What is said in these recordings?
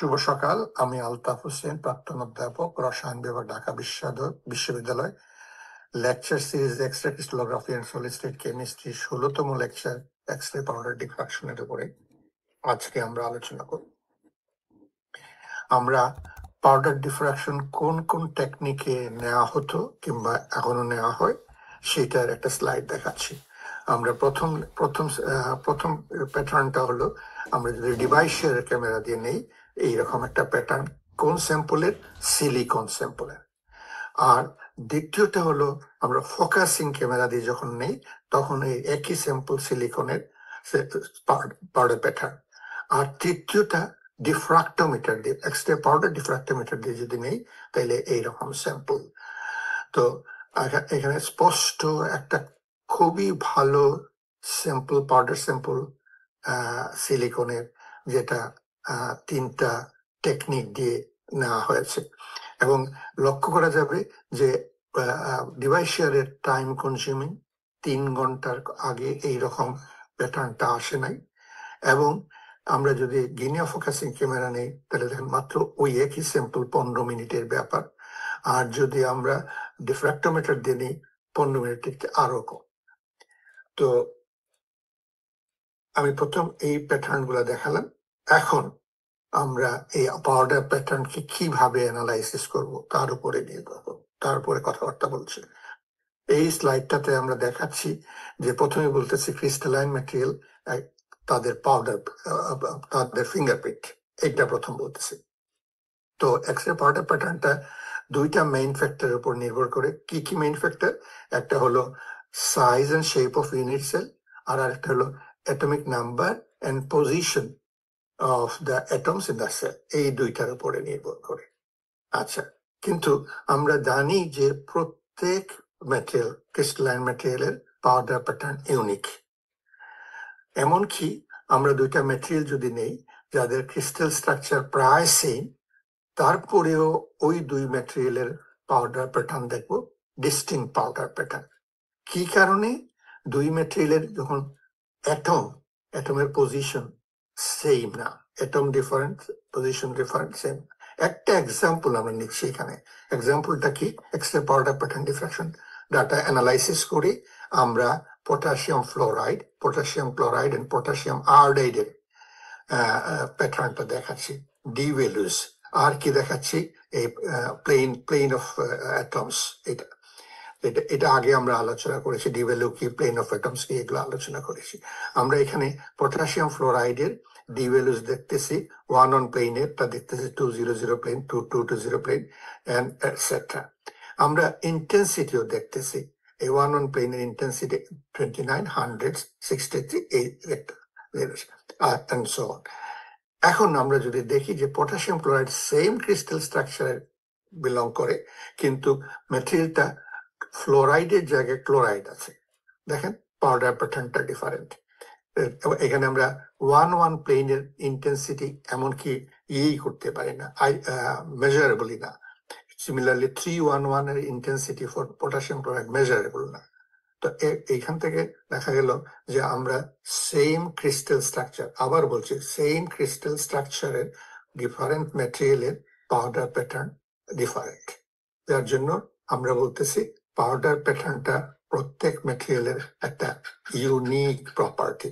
শুভ সকাল। আমি আলতাফ হোসেন, প্রাক্তন অধ্যাপক, রসায়ন বিভাগ, ঢাকা বিশ্ববিদ্যালয়। Lecture series X ray crystallography and solid state chemistry 16তম লেকচার এক্স রে পাউডার ডিফ্রাকশনের উপরে আজকে আমরা আলোচনা করব। আমরা পাউডার ডিফ্রাকশন কোন কোন টেকনিকে নেওয়া হতো কিংবা এখনো নেওয়া হয় সেটার একটা স্লাইড দেখাচ্ছি। আমরা প্রথম প্যাটার্নটা হলো, আমরা যদি ডিভাইসের ক্যামেরা দিয়ে নেই এইরকম একটা প্যাটার্ন, কোন স্যাম্পলের? সিলিকন স্যাম্পলের। আর দ্বিতীয়টা হলো, আমরা ফোকাসিং ক্যামেরা দিয়ে যখন নেই তখন এই একই স্যাম্পল সিলিকনের পাউডার প্যাটার্ন। আর তৃতীয়টা ডিফ্রাক্টোমিটার দিয়ে, এক্সরে পাউডার ডিফ্রাক্টোমিটার দিয়ে যদি নেই তাহলে এইরকম স্যাম্পল। তো এখানে স্পষ্ট একটা খুবই ভালো স্যাম্পল, পাউডার স্যাম্পল সিলিকনের, যেটা তিনটা টেকনিক দিয়ে নেওয়া হয়েছে। এবং লক্ষ্য করা যাবে যে ডিভাইসের টাইম কনজিউমিং, 3 ঘন্টার আগে এইরকম প্যাটার্নটা আসে নাই। এবং আমরা যদি গিনিয়া ফোকাসিং ক্যামেরা নেই তাহলে দেখেন মাত্র ওই একই স্যাম্পল 15 মিনিটের ব্যাপার। আর যদি আমরা ডিফ্রাক্টোমিটার দিয়ে নিই 15 মিনিটের আরো কম। তো আমি প্রথম এই প্যাটার্ন গুলা দেখালাম। এখন আমরা এই পাউডার প্যাটার্নকে কিভাবে অ্যানালাইসিস করব তার উপরে কথাবার্তা বলছি। এই স্লাইডটাতে আমরা দেখাচ্ছি যে প্রথমে বলতেছি ক্রিস্টালাইন ম্যাটেরিয়াল, তাদের পাউডার, তাদের ফিঙ্গারপ্রিন্ট, এইটা প্রথম বলতেছি। তো এক্সরে পাউডার প্যাটার্নটা দুইটা মেইন ফ্যাক্টরের উপর নির্ভর করে। কি কি মেইন ফ্যাক্টর? একটা হলো size and shape of unit cell, আর একটা হলো atomic number and position of the atoms in the cell. এই দুইটার উপরে নির্ভর করে। আচ্ছা, কিন্তু আমরা জানি যে প্রত্যেক ম্যাটেরিয়াল, ক্রিস্টালাইন ম্যাটেরিয়ালের পাউডার প্যাটার্ন ইউনিক। এমনকি আমরা দুইটা ম্যাটেরিয়াল যদি নেই যাদের ক্রিস্টাল স্ট্রাকচার প্রায় সেম, তারপরেও ওই দুই ম্যাটেরিয়ালের পাউডার প্যাটার্ন দেখবো ডিস্টিংক্ট পাউডার প্যাটার্ন। কি কারণে? দুই ম্যাটেরিয়ালের যখন অ্যাটমের পজিশন সেম না, atom different, position different, same. একটা এক্সাম্পল আমরা নিচ্ছি এখানে। এক্সাম্পলটা কি? X ray powder pattern diffraction data analysis করে আমরা potassium fluoride, potassium chloride and potassium আয়োডাইডের প্যাটার্নটা দেখাচ্ছি, ডি ভ্যালুস। আর কি দেখাচ্ছি? এই প্লেন অফ অ্যাটমস। এটা আগে আমরা আলোচনা করেছি, ডি ভ্যালু কি, প্লেন অফ অ্যাটমস কি, এগুলো আলোচনা করেছি। আমরা এখানে পটাশিয়াম ফ্লোরাইডের ডি ভ্যালুস দেখতেছি 1 অন প্লেনের, তা দেখতেছি 200 প্লেন, 220 প্লেন এন্ড এটসেট্রা। আমরা ইন্টেন্সিটিও দেখতেছি, এই 1 অন প্লেনের ইন্টেন্সিটি 29, 100, 63, এই and so on. এখন আমরা যদি দেখি যে পটাশিয়াম ক্লোরাইড সেম ক্রিস্টাল স্ট্রাকচারে বিলং করে, কিন্তু ম্যাটেরিয়ালটা ফ্লোরাইডের জায়গায় ক্লোরাইড আছে। দেখেন পাউডার প্যাটার্নটা ডিফারেন্ট। এখানে আমরা 1 প্লেনের ইন্টেন্সিটি এমনকি করতে পারি না, মেজারেবলই না। সিমিলারলি 311 এর intensity for potassium chloride measurable না। তো এইখান থেকে দেখা গেল যে আমরা সেম ক্রিস্টাল স্ট্রাকচার, আবার বলছি সেম ক্রিস্টাল স্ট্রাকচারের ডিফারেন্ট ম্যাটেরিয়ালের পাউডার প্যাটার্ন ডিফারেন্ট। যার জন্য আমরা বলতেছি পাউডার প্যাটার্নটা প্রত্যেক ম্যাটেরিয়ালের একটা ইউনিক প্রপার্টি,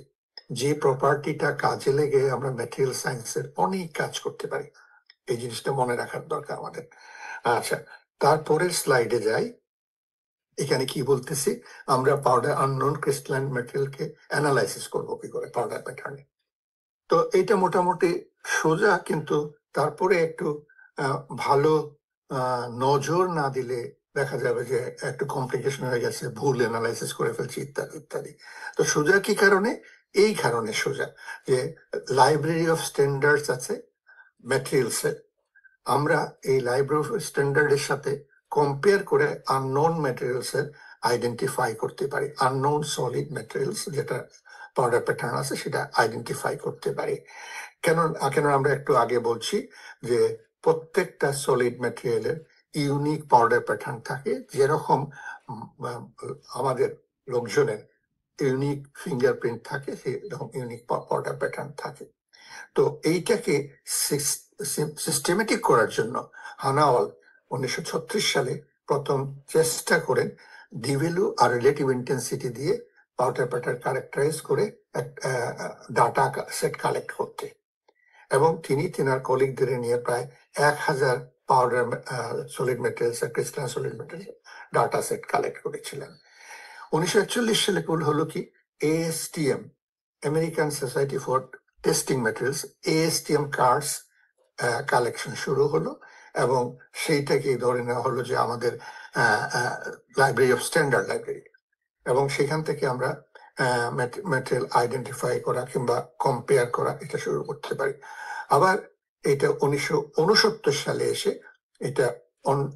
যে প্রপার্টিটা কাজে লেগে আমরা ম্যাটেরিয়াল সায়েন্সের অনেক কাজ করতে পারি। এই জিনিসটা মনে রাখার দরকার আমাদের। আচ্ছা, তারপরের স্লাইডে যাই। এখানে কি বলতেছি? আমরা পাউডার আননোন ক্রিস্টালাইন ম্যাটেরিয়ালকে অ্যানালাইসিস করবো কি করে পাউডার প্যাটার্নে। তো এটা মোটামুটি সোজা, কিন্তু তারপরে একটু ভালো নজর না দিলে দেখা যাবে যে একটু কমপ্লিকেশন হয়ে গেছে, ভুল অ্যানালাইসিস করে ফেলছি ইত্যাদি ইত্যাদি। তো সোজা কি কারণে? এই কারণে সোজা যে লাইব্রেরি অফ স্ট্যান্ডার্ডস আছে ম্যাটেরিয়ালসের। আমরা এই লাইব্রেরি অফ স্ট্যান্ডার্ডের সাথে কম্পেয়ার করে আননোন ম্যাটেরিয়ালসের আইডেন্টিফাই করতে পারি। আননোন সলিড ম্যাটেরিয়ালস যেটা পাউডার প্যাটার্ন আছে সেটা আইডেন্টিফাই করতে পারি। কেন আমরা একটু আগে বলছি যে প্রত্যেকটা সলিড ম্যাটেরিয়ালের ইউনিক পাউডার প্যাটার্ন থাকে, যেরকম আমাদের লোকজনের ইউনিক ফিঙ্গারপ্রিন্ট থাকে সেরকম ইউনিক পাউডার প্যাটার্ন থাকে। তো এইটাকে সিস্টেমেটিক করার জন্য হানাওয়াল 1936 সালে প্রথম চেষ্টা করেন ডিভ্যালু আর রিলেটিভ ইন্টেন্সিটি দিয়ে পাউডার প্যাটার্ন ক্যারেক্টারাইজ করে ডাটা সেট কালেক্ট করতে, এবং তিনি তিনার কলিগদের নিয়ে প্রায় 1000 পাউডার সলিড মেটেরিয়ালস আর crystalline solid material data set collect করেছিলেন। 1941 সালে হলো কি ASTM, American Society for Testing Materials, ASTM cards collection শুরু হলো, এবং সেইটাকে ধরে নেওয়া হলো যে আমাদের লাইব্রেরি অফ স্ট্যান্ডার্ড লাইব্রেরি, এবং সেখান থেকে আমরা ম্যাটেরিয়াল আইডেন্টিফাই করা কিংবা কম্পেয়ার করা এটা শুরু করতে পারি। আবার এটা 1969 সালে এসে এটা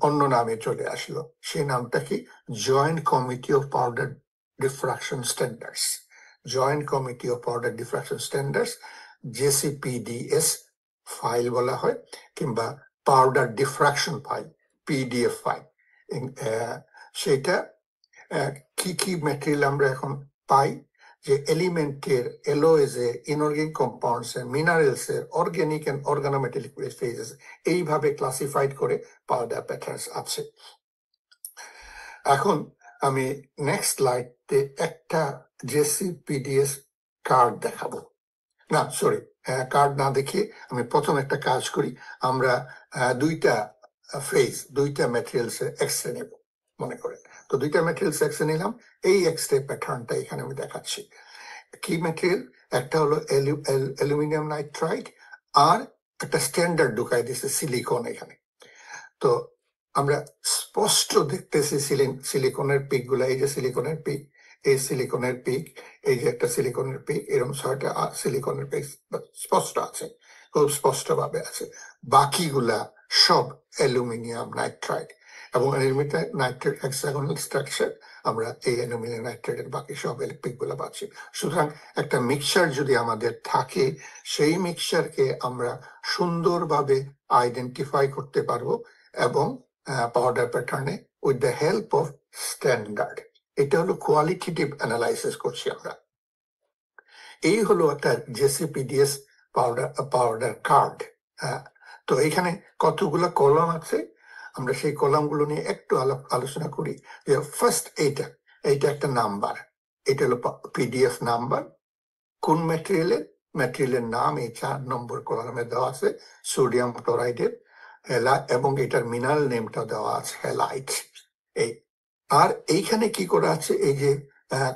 অন্য নামে চলে আসলো। সেই নামটা কি joint committee of powder diffraction standards, joint committee of powder diffraction standards, JCPDS file বলা হয়, কিংবা powder diffraction file, PDF file. সেটা কি কি ম্যাটেরিয়াল আমরা এখন পাই, যে এলিমেন্টের, এলোয়েজ এর, ইনঅর্গানিক কম্পাউন্ডস এর, মিনারেলস এর, অর্গানিক এন্ড অর্গানোমেটালিক ফেজেস, এইভাবে ক্লাসিফাইড করে পাউডার প্যাটার্নস আছে। এখন আমি নেক্সট স্লাইডে একটা JCPDS কার্ড দেখাবো। না সরি, কার্ড না দেখিয়ে আমি প্রথম একটা কাজ করি। আমরা দুইটা ফেজ, দুইটা ম্যাটেরিয়ালস এক্সরে নেব মনে করেন। তো দুইটা ম্যাটেরিয়ালস এক্সরে নিলাম, এই এক্সরে প্যাটার্নটা এখানে আমি দেখাচ্ছি। কি ম্যাটেরিয়াল? একটা হলো অ্যালুমিনিয়াম নাইট্রাইড, আর একটা স্ট্যান্ডার্ড ঢুকাই দিয়েছে সিলিকন এখানে। তো আমরা স্পষ্ট দেখতেছি সিলিকনের পিক গুলা, এই যে সিলিকনের পিক, এই সিলিকনের পিক, এই যে একটা সিলিকনের পিক, এরকম 6টা সিলিকনের পিক স্পষ্ট আছে, খুব স্পষ্ট ভাবে আছে। বাকিগুলা সব অ্যালুমিনিয়াম নাইট্রাইড, এবং অ্যালুমিনিয়াম নাইট্রেট হেক্সাগোনাল স্ট্রাকচার, আমরা এই অ্যালুমিনিয়াম নাইট্রেটের বাকি সব পিক গুলা পাচ্ছি। সুতরাং একটা মিক্সচার যদি আমাদের থাকে, সেই মিক্সচারকে আমরা সুন্দরভাবে আইডেন্টিফাই করতে পারবো, এবং পাউডার প্যাটার্নে with the help of standard. এটা হলো কোয়ালিটেটিভ অ্যানালাইসিস করছি আমরা। এই হলো একটা JCPDS পাউডার কার্ড। তো এখানে কতগুলো কলাম আছে, আমরা সেই কলামগুলো নিয়ে একটু আলোচনা করি। যে ফার্স্ট এইটা একটা নাম্বার, এটা হলো PDF নাম্বার। কোন ম্যাটেরিয়ালের নাম এই 4 নম্বর কলামে দেওয়া আছে, সোডিয়াম ক্লোরাইডের, এবং এটার মিনারেল নেমটা দেওয়া আছে হ্যালাইট। এই আর এইখানে কি করা আছে, এই যে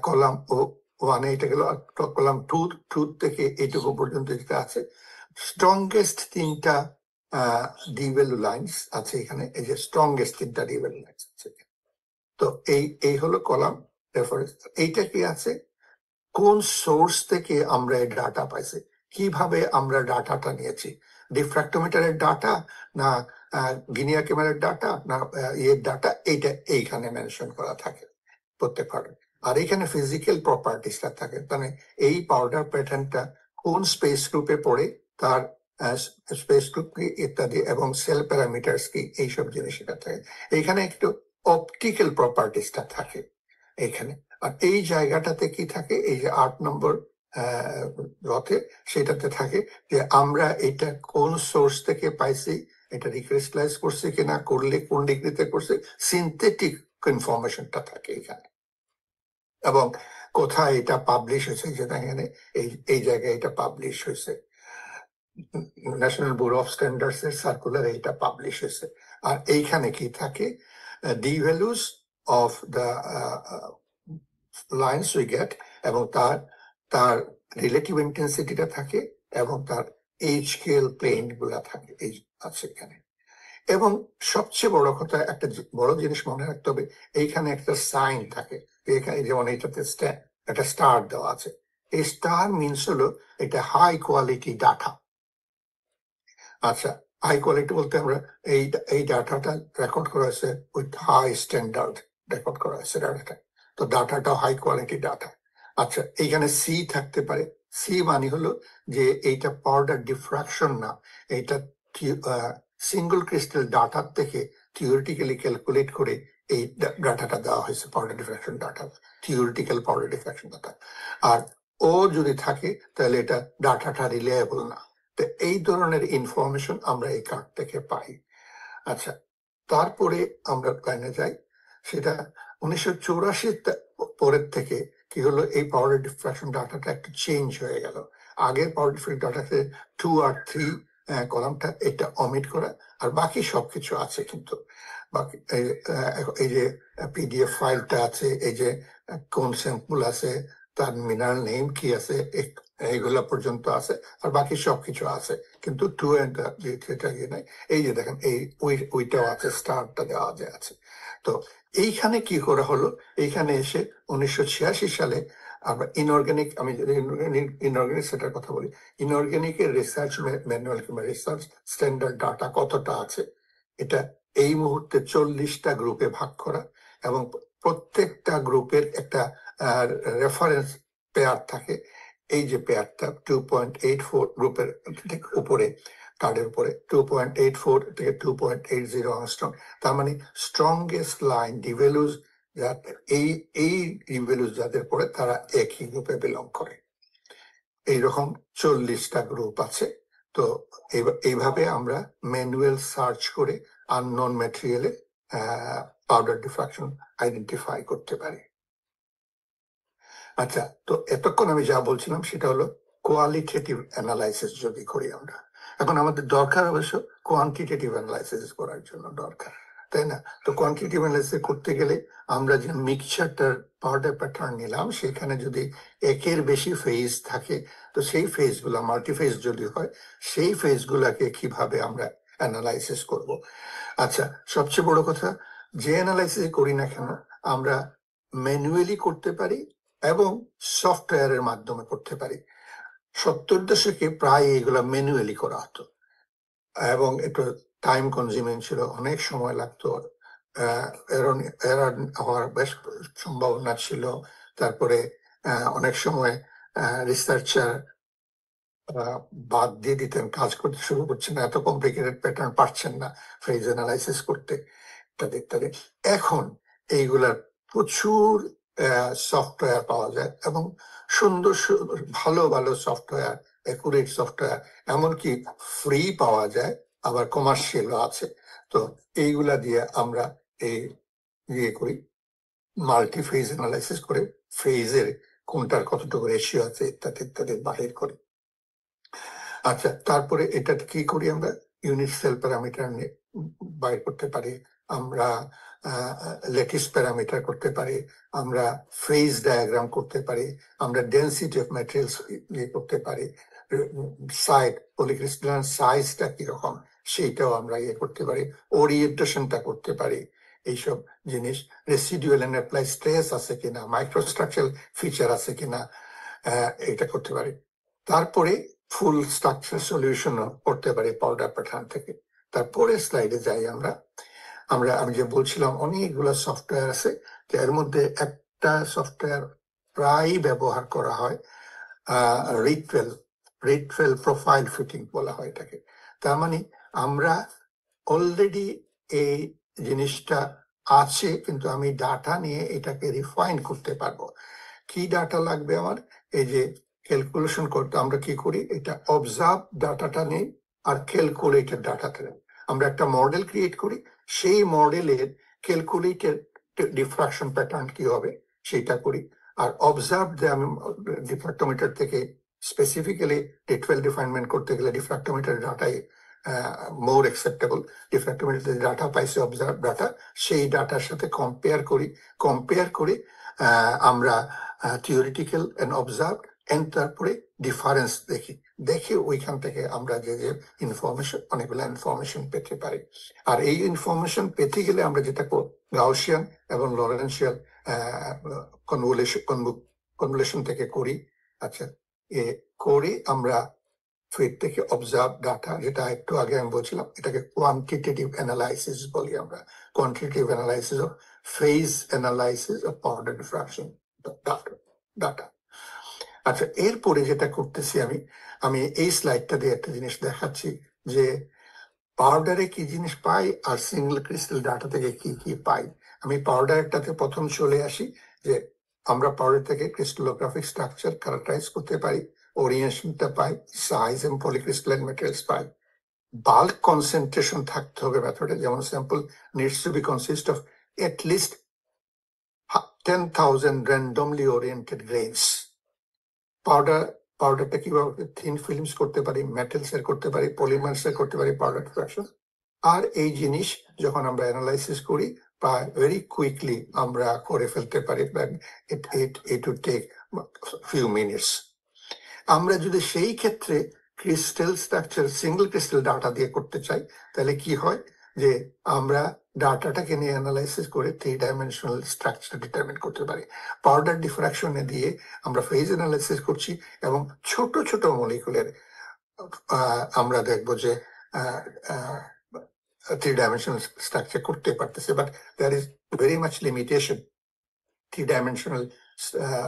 কলাম ও 1, এটা গেল কলাম 2 থেকে এইটুকু পর্যন্ত যেটা আছে, স্ট্রংগেস্ট 3টা ডিভ্যালু লাইন্স আছে এখানে, এই যে স্ট্রংগেস্ট 3টা ডিভ্যালু লাইন্স আছে। তো এই হলো কলাম রেফারেন্স। এইটা কি আছে, কোন সোর্স থেকে আমরা এই ডাটা পাইছি, কিভাবে আমরা ডাটাটা নিয়েছি, ডিফ্র্যাক্টোমিটারের ডাটা না গিনিয়া ক্যামেরার ডাটা না ইয়ের ডাটা, এইটা এইখানে মেনশন করা থাকে প্রত্যেক পার্টে। আর এখানে ফিজিক্যাল প্রপার্টিসটা থাকে, মানে এই পাউডার প্যাটার্নটা কোন স্পেস গ্রুপে পড়ে, তার স্পেস গ্রুপ কি ইত্যাদি, এবং সেল প্যারামিটার্স কি, এইসব জিনিস এটা থাকে। এইখানে একটু অপটিক্যাল প্রপার্টিসটা থাকে এইখানে। আর এই জায়গাটাতে কি থাকে, এই যে 8 নম্বর রথে, সেটাতে থাকে যে আমরা এটা কোন সোর্স থেকে পাইছি, এটা রিক্রিস্টালাইজ করছে কিনা, করলে কোন ডিগ্রিতে করছে, সিনথেটিক ইনফরমেশনটা থাকে এখানে, এবং কোথায় এটা পাবলিশ হয়েছে, যেটা এখানে এই জায়গায় এটা পাবলিশ হয়েছে, ন্যাশনাল ব্যুরো অফ স্ট্যান্ডার্ডস এর সার্কুলার এইটা পাবলিশ হয়েছে। আর এইখানে কি থাকে, d values of the lines we get, এবং তার রিলেটিভ ইন্টেন্সিটিটা থাকে, এবং তার HKL প্লেন গুলা থাকে, এই আছে এখানে। এবং সবচেয়ে বড় কথা, একটা বড় জিনিস মনে রাখতে হবে, এইখানে একটা সাইন থাকে, এখানে যেমন এইটাতে একটা স্টার দেওয়া আছে। এই স্টার মিনস হলো এটা হাই কোয়ালিটি ডাটা। আচ্ছা, হাই কোয়ালিটি বলতে আমরা এই ডাটাটা রেকর্ড করা হয়েছে উইথ হাই স্ট্যান্ডার্ড, রেকর্ড করা হয়েছে ডাটাটা, তো ডাটাটা হাই কোয়ালিটি ডাটা। আচ্ছা, এইখানে সি থাকতে পারে, সি মানে হলো যে এইটা পাউডার ডিফ্রাকশন না, এইটা সিঙ্গল ক্রিস্টাল ডাটার থেকে থিওরিটিক্যালি ক্যালকুলেট করে এই ডাটাটা দেওয়া হয়েছে, powder diffraction data, theoretical powder diffraction data. আর ও যদি থাকে তাহলে এটা ডাটাটা রিলায়েবল না, তো এই ধরনের ইনফরমেশন আমরা এই কার্ড থেকে পাই। আচ্ছা, তারপরে আমরা লাইনে যাই, সেটা 1984 পরের থেকে কি হলো, এই পাওয়ার ডিফ্রাকশন ডাটাটা একটু চেঞ্জ হয়ে গেল। আগে পাওয়ার ডিফ্রাকশন ডাটাতে 2 আর 3 কলামটা এটা অমিট করা, আর বাকি সবকিছু আছে। কিন্তু বাকি এই যে পিডিএফ ফাইলটা আছে, এই যে কোন স্যাম্পল আছে, তার মিনারেল নেম কি আছে, এইগুলা পর্যন্ত আছে, আর বাকি সবকিছু আছে, কিন্তু 2 এন্ড 3টা ইয়ে নাই। এই যে দেখেন, এই ওইটাও আছে, স্টারটা দেওয়া যায় আছে। তো এইখানে কি করা হলো, এইখানে এসে 1986 সালে আমরা ইনঅর্গানিক, আমি যদি ইনঅর্গানিক সেটার কথা বলি, ইনঅর্গানিকের রিসার্চ ম্যানুয়াল কিংবা রিসার্চ স্ট্যান্ডার্ড ডাটা কতটা আছে, এটা এই মুহূর্তে 40টা গ্রুপে ভাগ করা, এবং প্রত্যেকটা গ্রুপের একটা রেফারেন্স পেয়ার থাকে। এই যে পেয়ারটা 2.84 গ্রুপের ঠিক উপরে, কার্ডের উপরে 2.84 থেকে 2.80 অংস্ট্রং, তার মানে স্ট্রংগেস্ট লাইন ডিভেলুজ, এই ডিভেলুজ যাদের পড়ে তারা একই গ্রুপে বিলং করে। এইরকম 40টা গ্রুপ আছে। তো এইভাবে আমরা ম্যানুয়াল সার্চ করে আননোন ম্যাটেরিয়ালে পাউডার ডিফ্রাকশন আইডেন্টিফাই করতে পারি। আচ্ছা, তো এতক্ষণ আমি যা বলছিলাম সেটা হলো কোয়ালিটেটিভ অ্যানালাইসিস যদি করি আমরা। এখন আমাদের দরকার অবশ্য কোয়ান্টিটেটিভ অ্যানালাইসিস করার জন্য দরকার, তাই না? তো কোয়ান্টিটেটিভ অ্যানালাইসিস করতে গেলে আমরা যে মিক্সচারটার পাউডার প্যাটার্ন নিলাম, সেখানে যদি একের বেশি ফেজ থাকে, তো সেই ফেজগুলো মাল্টিফেজ যদি হয়, সেই ফেজগুলোকে কিভাবে আমরা অ্যানালাইসিস করব। আচ্ছা, সবচেয়ে বড় কথা, যে অ্যানালাইসিস করি না কেন, আমরা ম্যানুয়ালি করতে পারি এবং সফটওয়্যারের মাধ্যমে করতে পারি। 70 দশকে প্রায় এগুলো ম্যানুয়ালি করা হতো, এবং একটু টাইম কনজিউমিং ছিল, অনেক সময় লাগতো, এরর হওয়ার বেশ সম্ভাবনা ছিল। তারপরে অনেক সময় রিসার্চার বাদ দিয়ে দিতেন, কাজ করতে শুরু করছেন না, এত কমপ্লিকেটেড প্যাটার্ন পারছেন না ফেজ অ্যানালাইসিস করতে, ইত্যাদি ইত্যাদি। এখন এইগুলার প্রচুর সফটওয়্যার পাওয়া যায়, এবং সুন্দর ভালো ভালো সফটওয়্যার, অ্যাকুরেট সফটওয়্যার, এমনকি ফ্রি পাওয়া যায়, আবার কমার্শিয়ালও আছে। তো এইগুলা দিয়ে আমরা এই ইয়ে করি, মাল্টি ফেজ অ্যানালাইসিস করে ফেজের কোনটার কতটুকু রেশিও আছে ইত্যাদি ইত্যাদি বাহির করি। আচ্ছা, তারপরে এটা কি করি আমরা, ইউনিট সেল প্যারামিটার বাইর করতে পারি, আমরা ল্যাটিস প্যারামিটার করতে পারি, আমরা ফেজ ডায়াগ্রাম করতে পারি, আমরা ডেন্সিটি অফ ম্যাটেরিয়ালস ইয়ে করতে পারি, সাইড পলিক্রিস্টালাইন সাইজটা কিরকম সেইটাও আমরা ইয়ে করতে পারি, ওরিয়েন্টেশনটা করতে পারি, এইসব জিনিস, রেসিডুয়াল এন্ড অ্যাপ্লাই স্ট্রেস আছে কিনা, মাইক্রোস্ট্রাকচারাল ফিচার আছে কিনা, এটা করতে পারি। তারপরে ফুল স্ট্রাকচার সলিউশন করতে পারি পাউডার প্যাটার্ন থেকে। তারপরে স্লাইডে যাই আমরা। আমি যে বলছিলাম অনেকগুলো সফটওয়্যার আছে, এর মধ্যে একটা সফটওয়্যার প্রায় ব্যবহার করা হয়, রিটওয়েল প্রোফাইল ফিটিং বলা হয় এটাকে। তার মানে আমরা অলরেডি এই জিনিসটা আছে, কিন্তু আমি ডাটা নিয়ে এটাকে রিফাইন করতে পারবো। কি ডাটা লাগবে আমার, এই যে ক্যালকুলেশন করতে আমরা কি করি, এটা অবজার্ভ ডাটাটা নেই আর ক্যালকুলেটেড ডাটাটা নেই। আমরা একটা মডেল ক্রিয়েট করি, সেই মডেলের ক্যালকুলেটেড ডিফ্রাকশন প্যাটার্ন কি হবে সেটা করি, আর অবজার্ভ যে আমি ডিফ্রাক্টোমিটার থেকে স্পেসিফিক্যালি রিটওয়েল ডিফাইনমেন্ট করতে গেলে ডিফ্রাক্টোমিটার ডাটাই মোর অ্যাকসেপ্টেবল। ডিফ্রাক্টোমিটার ডাটা পাইছে, অবজার্ভ ডাটা, সেই ডাটার সাথে কম্পেয়ার করে আমরা থিওরিটিক্যাল এন্ড অবজার্ভ এন্ড তারপরে ডিফারেন্স দেখে ওইখান থেকে আমরা যে ইনফরমেশন, অনেকগুলো ইনফরমেশন পেতে পারি। আর এই ইনফরমেশন পেতে গেলে আমরা যেটা গাউসিয়ান এবং লরেন্সিয়াল কনভলিউশন থেকে করি। আচ্ছা, করে আমরা ফিড থেকে অবজার্ভ ডাটা, যেটা একটু আগে আমি বলছিলাম, এটাকে কোয়ান্টিটেটিভ অ্যানালাইসিস বলি আমরা, quantitative analysis of phase analysis of powder diffraction data. আচ্ছা, এরপরে যেটা করতেছি আমি এই স্লাইডটা দিয়ে একটা জিনিস দেখাচ্ছি, যে পাউডারে কি জিনিস পাই আর সিঙ্গেল ক্রিস্টাল ডাটা থেকে কি কি পাই। আমি পাউডারটাতে প্রথম চলে আসি, যে আমরা পাউডার থেকে ক্রিস্টালোগ্রাফিক স্ট্রাকচার ক্যারেক্টারাইজ করতে পারি, ওরিয়েন্টেশনটা পাই, সাইজ এবং পলিক্রিস্টালাইন ম্যাটেরিয়ালস পাই। বাল্ক কনসেন্ট্রেশন থাকতে হবে মেথডে, যেমন sample needs to be consist of at least 10,000 randomly oriented grains. পাউডারটা কিভাবে থিন ফিল্মস করতে পারি, মেটালস এর করতে পারি, পলিমার্স এর করতে পারি পাউডার ডিফ্রাকশন। আর এই জিনিস যখন আমরা অ্যানালাইসিস করি বা ভেরি কুইকলি আমরা করে ফেলতে পারি, it would take few minutes. আমরা যদি সেই ক্ষেত্রে crystal structure single crystal data দিয়ে করতে চাই, তাহলে কি হয় যে আমরা ডাটাটাকে নিয়ে অ্যানালাইসিস করে 3 ডাইমেনশনাল স্ট্রাকচার ডিটারমিন করতে পারি। পাউডার ডিফ্রাকশনে দিয়ে আমরা ফেজ অ্যানালাইসিস করছি এবং ছোট ছোট মলিকুলের আমরা দেখবো যে 3 ডাইমেনশনাল স্ট্রাকচার করতে পারতেছে, but there is very much limitation 3 dimensional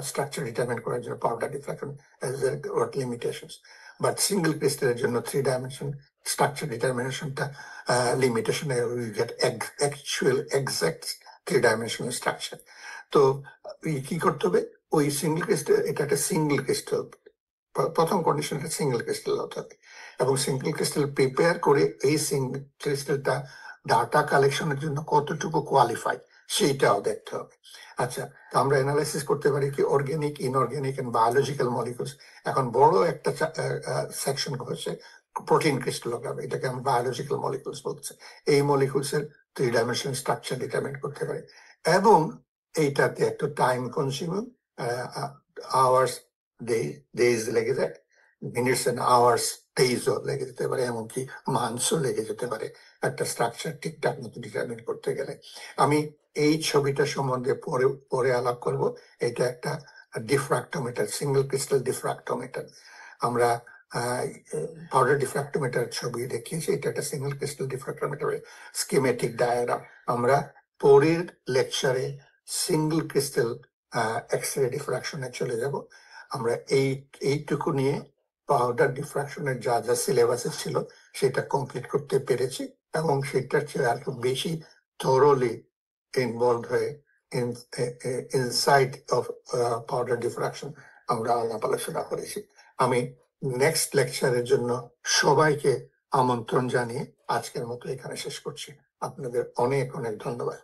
structure determine করার জন্য powder diffraction has got limitations, but single ক্রিস্টালের জন্য 3 ডাইমেনশন স্ট্রাকচার ডিটারমিনেশনটা limitation, we get actual exact 3 dimensional structure. তো কি করতে হবে, ওই সিঙ্গেল ক্রিস্টাল, এটা একটা সিঙ্গেল ক্রিস্টাল, প্রথম কন্ডিশন একটা সিঙ্গেল ক্রিস্টাল হতে হবে, এবং সিঙ্গেল ক্রিস্টাল প্রিপেয়ার করে এই সিঙ্গেল ক্রিস্টালটা ডাটা কালেকশনের জন্য কতটুকু কোয়ালিফাই সেইটাও দেখতে হবে। আচ্ছা, তো আমরা অ্যানালাইসিস করতে পারি কি organic, inorganic and biological molecules. এখন বড় একটা সেকশন হচ্ছে প্রোটিন ক্রিস্টালোগ্রাফি, এটাকে আমরা বায়োলজিক্যাল মলিকুলস বলছি। এই মলিকুলস এর 3 ডাইমেনশনাল স্ট্রাকচার ডিটারমিন করতে পারি, এবং এইটাতে একটা টাইম কনজিউমিং আওয়ার্স, ডেজ লেগে যায়, মিনিটস এন্ড আওয়ার্স, ডেজও লেগে যেতে পারে, এমনকি মান্থসও লেগে যেতে পারে একটা স্ট্রাকচার ঠিকঠাক মতো ডিটারমিন করতে গেলে। আমি এই ছবিটা সম্বন্ধে পরে আলাপ করব। এটা একটা ডিফ্রাক্টোমিটার, সিঙ্গেল ক্রিস্টাল ডিফ্রাক্টোমিটার। আমরা পাউডার ডিফ্রাক্টোমিটার ছবি দেখিয়েছি, এটা একটা সিঙ্গেল ক্রিস্টাল ডিফ্রাক্টোমিটারের স্কিমেটিক ডায়াগ্রাম। আমরা পরের লেকচারে সিঙ্গেল ক্রিস্টাল এক্সরে ডিফ্রাকশনে চলে যাব। আমরা এইটুকু নিয়ে পাউডার ডিফ্রাকশনের যা যা সিলেবাসে ছিল সেটা কমপ্লিট করতে পেরেছি, এবং সেটার চেয়ে আরো বেশি থরলি ইনভলভ হয়ে ইনসাইড অফ পাউডার ডিফ্রাকশন আমরা আলাপ আলোচনা করেছি। আমি নেক্সট লেকচারের জন্য সবাইকে আমন্ত্রণ জানিয়ে আজকের মতো এখানে শেষ করছি। আপনাদের অনেক অনেক ধন্যবাদ।